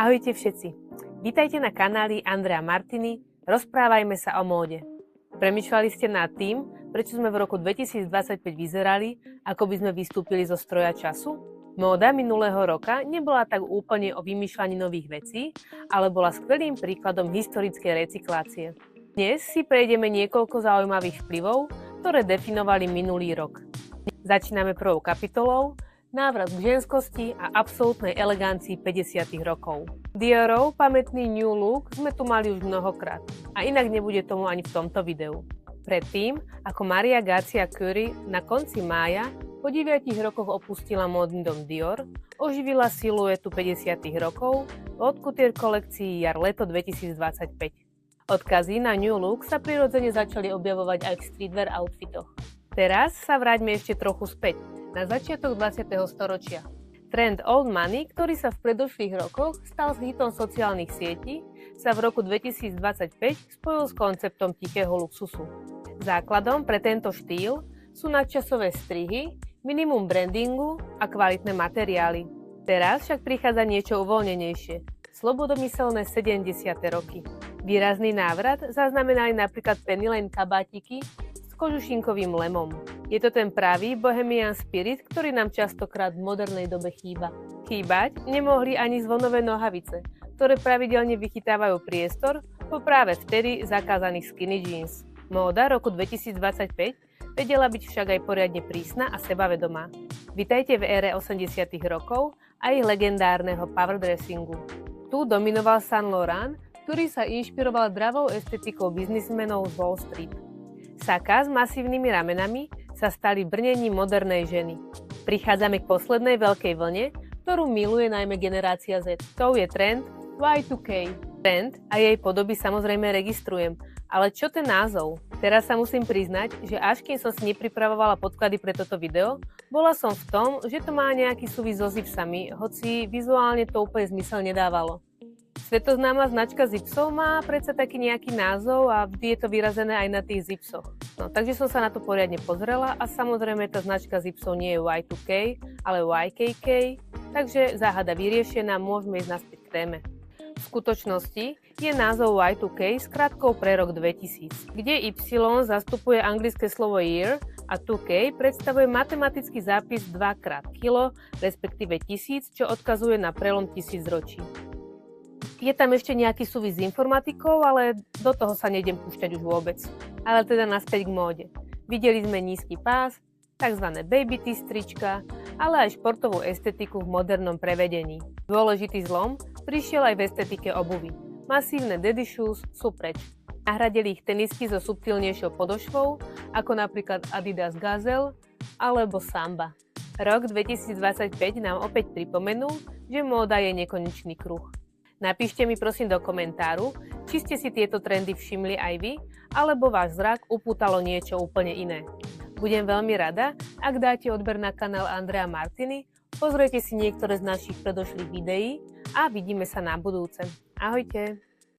Ahojte všetci. Vítajte na kanáli Andrea Martiny. Rozprávajme sa o móde. Premýšľali ste nad tým, prečo sme v roku 2025 vyzerali, ako by sme vystúpili zo stroja času? Móda minulého roka nebola tak úplne o vymýšľaní nových vecí, ale bola skvelým príkladom historickej recyklácie. Dnes si prejdeme niekoľko zaujímavých vplyvov, ktoré definovali minulý rok. Začíname prvou kapitolou, návrat k ženskosti a absolútnej elegancii 50. rokov. Diorov pamätný New Look sme tu mali už mnohokrát a inak nebude tomu ani v tomto videu. Predtým, ako Maria Grazia Chiuri na konci mája po 9 rokoch opustila módny dom Dior, oživila siluetu 50. rokov v haute couture kolekcii jar-leto 2025. Odkazy na New Look sa prirodzene začali objavovať aj v streetwear outfitoch. Teraz sa vráťme ešte trochu späť, na začiatok 20. storočia. Trend Old Money, ktorý sa v predošlých rokoch stal s hitom sociálnych sietí, sa v roku 2025 spojil s konceptom tichého luxusu. Základom pre tento štýl sú nadčasové strihy, minimum brandingu a kvalitné materiály. Teraz však prichádza niečo uvoľnenejšie. Slobodomyselné 70. roky. Výrazný návrat zaznamenali napríklad Penny Lane kabátiky s kožušinkovým lemom. Je to ten pravý bohemian spirit, ktorý nám častokrát v modernej dobe chýba. Chýbať nemohli ani zvonové nohavice, ktoré pravidelne vychytávajú priestor po práve vtedy zakázaných skinny jeans. Móda roku 2025 vedela byť však aj poriadne prísna a sebavedomá. Vitajte v ére 80. rokov a ich legendárneho power dressingu. Tu dominoval Saint Laurent, ktorý sa inšpiroval dravou estetikou biznismenov z Wall Street. Saka s masívnymi ramenami sa stali brnením modernej ženy. Prichádzame k poslednej veľkej vlne, ktorú miluje najmä generácia Z. To je trend Y2K. Trend a jej podoby samozrejme registrujem, ale čo ten názov? Teraz sa musím priznať, že až kým som si nepripravovala podklady pre toto video, bola som v tom, že to má nejaký súvis so zipsami, hoci vizuálne to úplne zmysel nedávalo. Svetoznáma značka zipsov má predsa taký nejaký názov a vždy je to vyrazené aj na tých zipsoch. No, takže som sa na to poriadne pozrela a samozrejme tá značka zipsov nie je Y2K, ale YKK, takže záhada vyriešená, môžeme ísť naspäť k téme. V skutočnosti je názov Y2K skratkou pre rok 2000, kde Y zastupuje anglické slovo year a 2K predstavuje matematický zápis 2 krát kilo, respektíve 1000, čo odkazuje na prelom tisícročí. Je tam ešte nejaký súvis s informatikou, ale do toho sa nejdem púšťať už vôbec. Ale teda naspäť k móde. Videli sme nízky pás, tzv. Baby tee strička, ale aj športovú estetiku v modernom prevedení. Dôležitý zlom prišiel aj v estetike obuvy. Masívne daddy shoes sú preč. Nahradili ich tenisky so subtilnejšou podošvou, ako napríklad Adidas Gazelle alebo Samba. Rok 2025 nám opäť pripomenul, že móda je nekonečný kruh. Napíšte mi prosím do komentáru, či ste si tieto trendy všimli aj vy, alebo váš zrak upútalo niečo úplne iné. Budem veľmi rada, ak dáte odber na kanál Andrea Martiny, pozrite si niektoré z našich predošlých videí a vidíme sa na budúce. Ahojte!